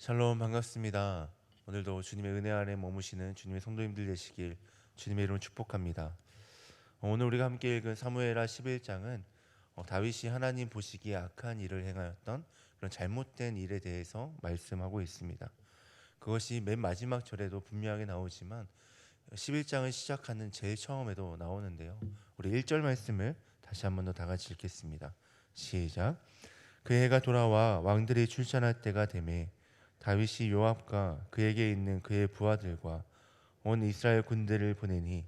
샬롬 반갑습니다. 오늘도 주님의 은혜 아래 머무시는 주님의 성도님들 되시길 주님의 이름으로 축복합니다. 오늘 우리가 함께 읽은 사무엘하 11장은 다윗이 하나님 보시기에 악한 일을 행하였던 그런 잘못된 일에 대해서 말씀하고 있습니다. 그것이 맨 마지막 절에도 분명하게 나오지만 11장을 시작하는 제일 처음에도 나오는데요. 우리 1절 말씀을 다시 한 번 더 다 같이 읽겠습니다. 시작. 그 해가 돌아와 왕들이 출전할 때가 되매 다윗이 요압과 그에게 있는 그의 부하들과 온 이스라엘 군대를 보내니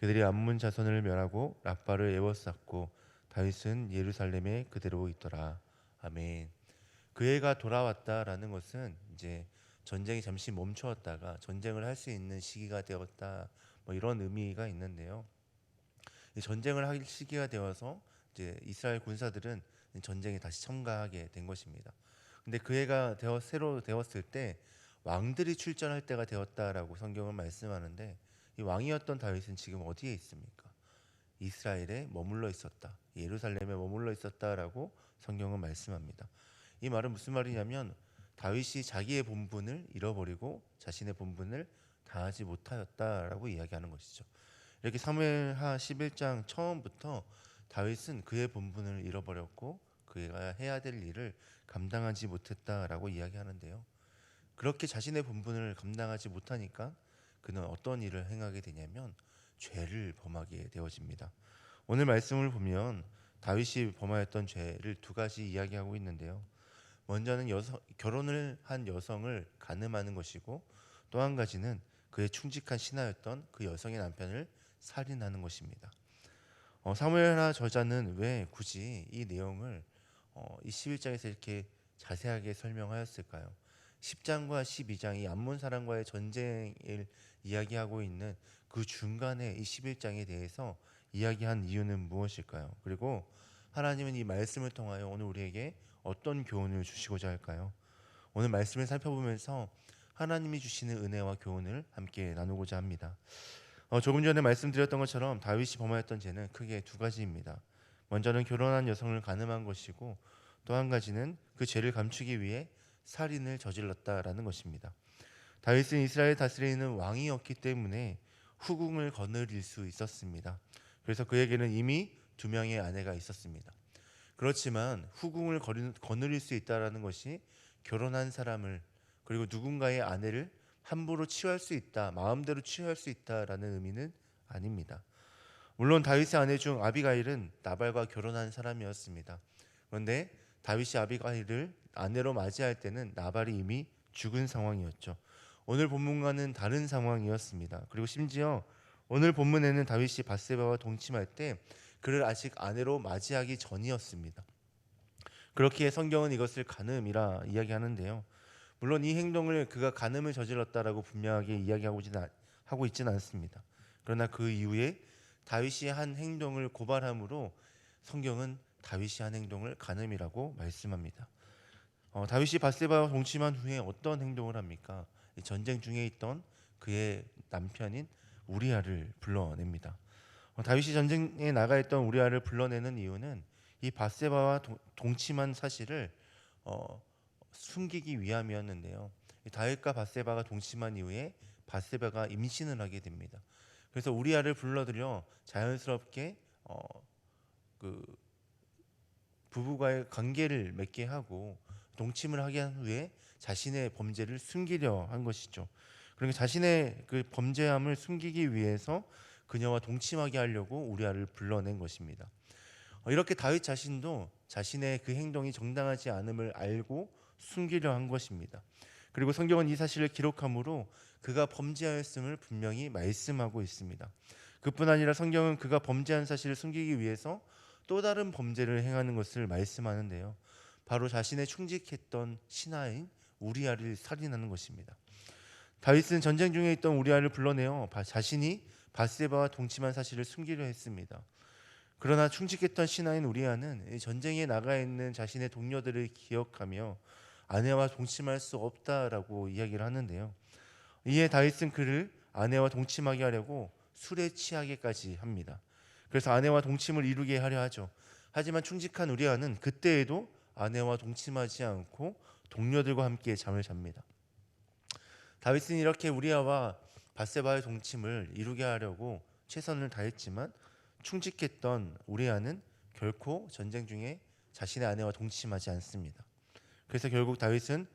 그들이 암몬 자손을 멸하고 랍바를 에워쌌고 다윗은 예루살렘에 그대로 있더라. 아멘. 그 해가 돌아왔다라는 것은 이제 전쟁이 잠시 멈추었다가 전쟁을 할 수 있는 시기가 되었다, 뭐 이런 의미가 있는데요. 이 전쟁을 할 시기가 되어서 이제 이스라엘 군사들은 전쟁에 다시 참가하게 된 것입니다. 근데 그 해가 새로 되었을 때 왕들이 출전할 때가 되었다라고 성경은 말씀하는데, 이 왕이었던 다윗은 지금 어디에 있습니까? 이스라엘에 머물러 있었다, 예루살렘에 머물러 있었다라고 성경은 말씀합니다. 이 말은 무슨 말이냐면 다윗이 자기의 본분을 잃어버리고 자신의 본분을 다하지 못하였다라고 이야기하는 것이죠. 이렇게 사무엘하 11장 처음부터 다윗은 그의 본분을 잃어버렸고 그가 해야 될 일을 감당하지 못했다라고 이야기하는데요. 그렇게 자신의 본분을 감당하지 못하니까 그는 어떤 일을 행하게 되냐면 죄를 범하게 되어집니다. 오늘 말씀을 보면 다윗이 범하였던 죄를 두 가지 이야기하고 있는데요. 먼저는 결혼을 한 여성을 간음하는 것이고, 또 한 가지는 그의 충직한 신하였던 그 여성의 남편을 살인하는 것입니다. 사무엘하 저자는 왜 굳이 이 내용을 이 11장에서 이렇게 자세하게 설명하였을까요? 10장과 12장이 암몬 사람과의 전쟁을 이야기하고 있는 그 중간에 이 11장에 대해서 이야기한 이유는 무엇일까요? 그리고 하나님은 이 말씀을 통하여 오늘 우리에게 어떤 교훈을 주시고자 할까요? 오늘 말씀을 살펴보면서 하나님이 주시는 은혜와 교훈을 함께 나누고자 합니다. 조금 전에 말씀드렸던 것처럼 다윗이 범하였던 죄는 크게 두 가지입니다. 먼저는 결혼한 여성을 간음한 것이고, 또 한 가지는 그 죄를 감추기 위해 살인을 저질렀다라는 것입니다. 다윗은 이스라엘 다스리는 왕이었기 때문에 후궁을 거느릴 수 있었습니다. 그래서 그에게는 이미 두 명의 아내가 있었습니다. 그렇지만 후궁을 거느릴 수 있다라는 것이 결혼한 사람을, 그리고 누군가의 아내를 함부로 취할 수 있다, 마음대로 취할 수 있다라는 의미는 아닙니다. 물론 다윗의 아내 중 아비가일은 나발과 결혼한 사람이었습니다. 그런데 다윗이 아비가일을 아내로 맞이할 때는 나발이 이미 죽은 상황이었죠. 오늘 본문과는 다른 상황이었습니다. 그리고 심지어 오늘 본문에는 다윗이 밧세바와 동침할 때 그를 아직 아내로 맞이하기 전이었습니다. 그렇기에 성경은 이것을 간음이라 이야기하는데요. 물론 이 행동을 그가 간음을 저질렀다라고 분명하게 하고 있지는 않습니다. 그러나 그 이후에 다윗이 한 행동을 고발함으로 성경은 다윗이 한 행동을 간음이라고 말씀합니다. 다윗이 밧세바와 동침한 후에 어떤 행동을 합니까? 전쟁 중에 있던 그의 남편인 우리아를 불러냅니다. 다윗이 전쟁에 나가 있던 우리아를 불러내는 이유는 이 밧세바와 동침한 사실을 어, 숨기기 위함이었는데요. 다윗과 밧세바가 동침한 이후에 밧세바가 임신을 하게 됩니다. 그래서 우리아를 불러들여 자연스럽게 그 부부가의 관계를 맺게 하고 동침을 하게 한 후에 자신의 범죄를 숨기려 한 것이죠. 그러니까 자신의 그 범죄함을 숨기기 위해서 그녀와 동침하게 하려고 우리아를 불러낸 것입니다. 이렇게 다윗 자신도 자신의 그 행동이 정당하지 않음을 알고 숨기려 한 것입니다. 그리고 성경은 이 사실을 기록함으로 그가 범죄하였음을 분명히 말씀하고 있습니다. 그뿐 아니라 성경은 그가 범죄한 사실을 숨기기 위해서 또 다른 범죄를 행하는 것을 말씀하는데요. 바로 자신의 충직했던 신하인 우리아를 살인하는 것입니다. 다윗은 전쟁 중에 있던 우리아를 불러내어 자신이 밧세바와 동침한 사실을 숨기려 했습니다. 그러나 충직했던 신하인 우리아는 전쟁에 나가 있는 자신의 동료들을 기억하며 아내와 동침할 수 없다라고 이야기를 하는데요. 이에 다윗은 그를 아내와 동침하게 하려고 술에 취하게까지 합니다. 그래서 아내와 동침을 이루게 하려 하죠. 하지만 충직한 우리아는 그때에도 아내와 동침하지 않고 동료들과 함께 잠을 잡니다. 다윗은 이렇게 우리아와 밧세바의 동침을 이루게 하려고 최선을 다했지만 충직했던 우리아는 결코 전쟁 중에 자신의 아내와 동침하지 않습니다. 그래서 결국 다윗은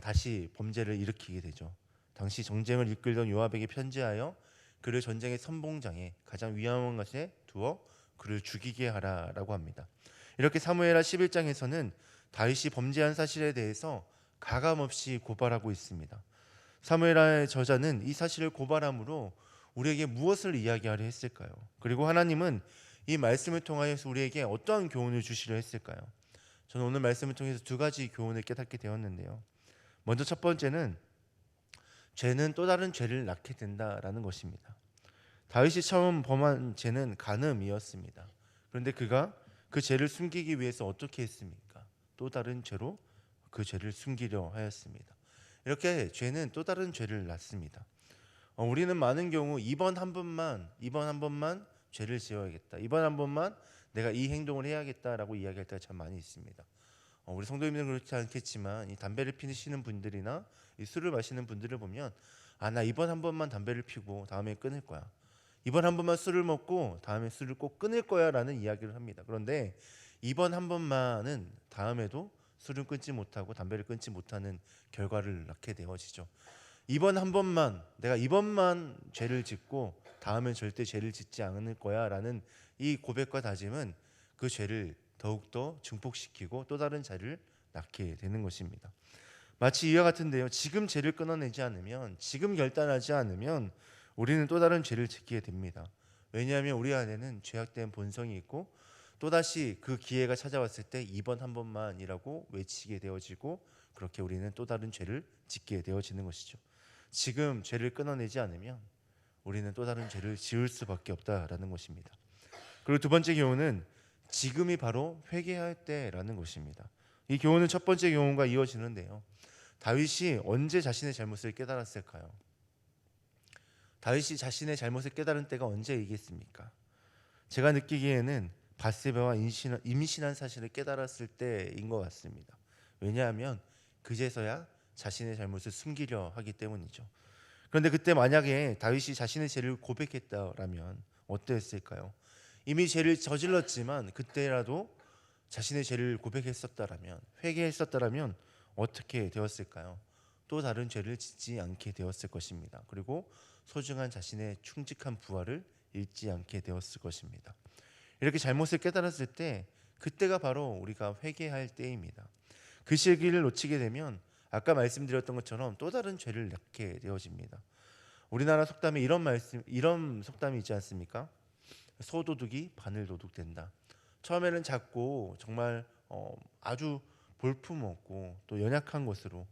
다시 범죄를 일으키게 되죠. 당시 정쟁을 이끌던 요압에게 편지하여 그를 전쟁의 선봉장에 가장 위험한 것에 두어 그를 죽이게 하라라고 합니다. 이렇게 사무엘하 11장에서는 다윗이 범죄한 사실에 대해서 가감없이 고발하고 있습니다. 사무엘하의 저자는 이 사실을 고발함으로 우리에게 무엇을 이야기하려 했을까요? 그리고 하나님은 이 말씀을 통하여서 우리에게 어떠한 교훈을 주시려 했을까요? 저는 오늘 말씀을 통해서 두 가지 교훈을 깨닫게 되었는데요. 먼저 첫 번째는 죄는 또 다른 죄를 낳게 된다라는 것입니다. 다윗이 처음 범한 죄는 간음이었습니다. 그런데 그가 그 죄를 숨기기 위해서 어떻게 했습니까? 또 다른 죄로 그 죄를 숨기려 하였습니다. 이렇게 죄는 또 다른 죄를 낳습니다. 우리는 많은 경우 이번 한 번만 죄를 지어야겠다. 이번 한 번만 내가 이 행동을 해야겠다라고 이야기할 때가 참 많이 있습니다. 우리 성도님들은 그렇지 않겠지만 이 담배를 피우시는 분들이나 이 술을 마시는 분들을 보면 나 이번 한 번만 담배를 피고 다음에 끊을 거야. 이번 한 번만 술을 먹고 다음에 술을 꼭 끊을 거야라는 이야기를 합니다. 그런데 이번 한 번만은 다음에도 술을 끊지 못하고 담배를 끊지 못하는 결과를 낳게 되어지죠. 이번 한 번만 내가 이번만 죄를 짓고 다음엔 절대 죄를 짓지 않을 거야라는 이 고백과 다짐은 그 죄를 더욱더 증폭시키고 또 다른 죄를 낳게 되는 것입니다. 마치 이와 같은데요. 지금 죄를 끊어내지 않으면, 지금 결단하지 않으면 우리는 또 다른 죄를 짓게 됩니다. 왜냐하면 우리 안에는 죄악된 본성이 있고 또다시 그 기회가 찾아왔을 때 이번 한 번만이라고 외치게 되어지고 그렇게 우리는 또 다른 죄를 짓게 되어지는 것이죠. 지금 죄를 끊어내지 않으면 우리는 또 다른 죄를 지을 수밖에 없다라는 것입니다. 그리고 두 번째 교훈은 지금이 바로 회개할 때라는 것입니다. 이 교훈은 첫 번째 교훈과 이어지는데요. 다윗이 언제 자신의 잘못을 깨달았을까요? 다윗이 자신의 잘못을 깨달은 때가 언제이겠습니까? 제가 느끼기에는 밧세바와 임신한 사실을 깨달았을 때인 것 같습니다. 왜냐하면 그제서야 자신의 잘못을 숨기려 하기 때문이죠. 그런데 그때 만약에 다윗이 자신의 죄를 고백했다라면 어땠을까요? 이미 죄를 저질렀지만 그때라도 자신의 죄를 고백했었다라면, 회개했었다라면 어떻게 되었을까요? 또 다른 죄를 짓지 않게 되었을 것입니다. 그리고 소중한 자신의 충직한 부활을 잃지 않게 되었을 것입니다. 이렇게 잘못을 깨달았을 때 그때가 바로 우리가 회개할 때입니다. 그 시기를 놓치게 되면 아까 말씀드렸던 것처럼 또 다른 죄를 낳게 되어집니다. 우리나라 속담에 이런 속담이 있지 않습니까? 소도둑이 바늘도둑된다. 처음에는 작고 정말 아주 볼품없고 또 연약한 것으로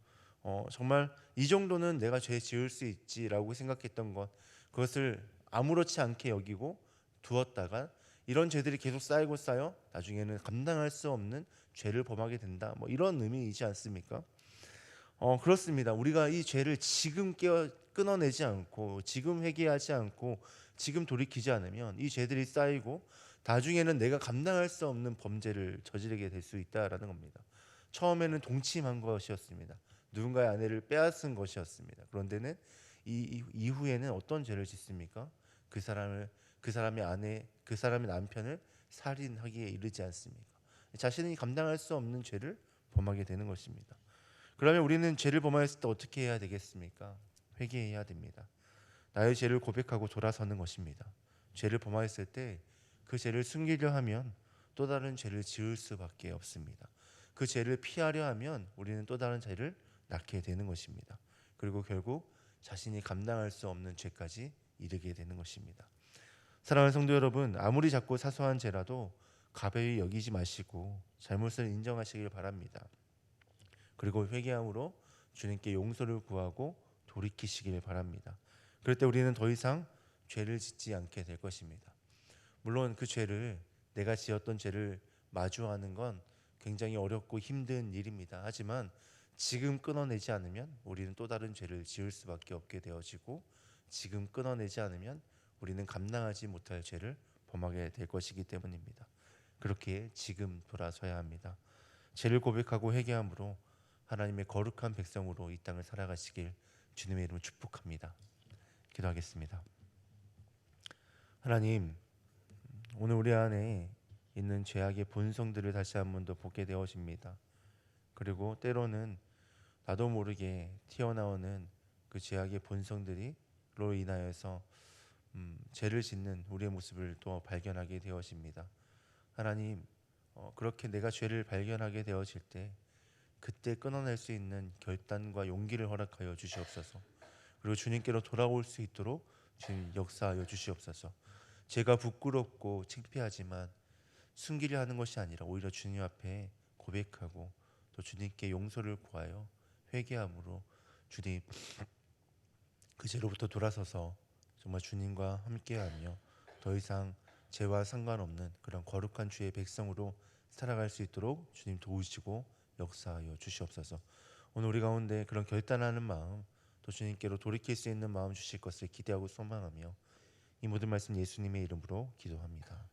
정말 이 정도는 내가 죄 지을 수 있지라고 생각했던 것, 그것을 아무렇지 않게 여기고 두었다가 이런 죄들이 계속 쌓여 나중에는 감당할 수 없는 죄를 범하게 된다. 이런 의미이지 않습니까? 그렇습니다. 우리가 이 죄를 지금 끊어내지 않고 지금 회개하지 않고 지금 돌이키지 않으면 이 죄들이 쌓이고 나중에는 내가 감당할 수 없는 범죄를 저지르게 될 수 있다라는 겁니다. 처음에는 동침한 것이었습니다. 누군가의 아내를 빼앗은 것이었습니다. 그런데는 이후에는 어떤 죄를 짓습니까? 그 사람의 아내, 그 사람의 남편을 살인하기에 이르지 않습니까? 자신이 감당할 수 없는 죄를 범하게 되는 것입니다. 그러면 우리는 죄를 범하였을 때 어떻게 해야 되겠습니까? 회개해야 됩니다. 나의 죄를 고백하고 돌아서는 것입니다. 죄를 범하였을 때 그 죄를 숨기려 하면 또 다른 죄를 지을 수밖에 없습니다. 그 죄를 피하려 하면 우리는 또 다른 죄를 낳게 되는 것입니다. 그리고 결국 자신이 감당할 수 없는 죄까지 이르게 되는 것입니다. 사랑하는 성도 여러분, 아무리 작고 사소한 죄라도 가벼이 여기지 마시고 잘못을 인정하시길 바랍니다. 그리고 회개함으로 주님께 용서를 구하고 돌이키시길 바랍니다. 그럴 때 우리는 더 이상 죄를 짓지 않게 될 것입니다. 물론 그 죄를, 내가 지었던 죄를 마주하는 건 굉장히 어렵고 힘든 일입니다. 하지만 지금 끊어내지 않으면 우리는 또 다른 죄를 지을 수밖에 없게 되어지고 지금 끊어내지 않으면 우리는 감당하지 못할 죄를 범하게 될 것이기 때문입니다. 그렇게 지금 돌아서야 합니다. 죄를 고백하고 회개함으로 하나님의 거룩한 백성으로 이 땅을 살아가시길 주님의 이름으로 축복합니다. 기도하겠습니다. 하나님, 오늘 우리 안에 있는 죄악의 본성들을 다시 한 번 더 보게 되어집니다. 그리고 때로는 나도 모르게 튀어나오는 그 죄악의 본성들이로 인하여서 죄를 짓는 우리의 모습을 또 발견하게 되어집니다. 하나님, 그렇게 내가 죄를 발견하게 되어질 때 그때 끊어낼 수 있는 결단과 용기를 허락하여 주시옵소서. 그리고 주님께로 돌아올 수 있도록 주님 역사하여 주시옵소서. 제가 부끄럽고 창피하지만 숨기려 하는 것이 아니라 오히려 주님 앞에 고백하고 또 주님께 용서를 구하여 회개함으로 주님 그 죄로부터 돌아서서 정말 주님과 함께하며 더 이상 죄와 상관없는 그런 거룩한 주의 백성으로 살아갈 수 있도록 주님 도우시고 역사하여 주시옵소서. 오늘 우리 가운데 그런 결단하는 마음 또 주님께로 돌이킬 수 있는 마음 주실 것을 기대하고 소망하며 이 모든 말씀 예수님의 이름으로 기도합니다.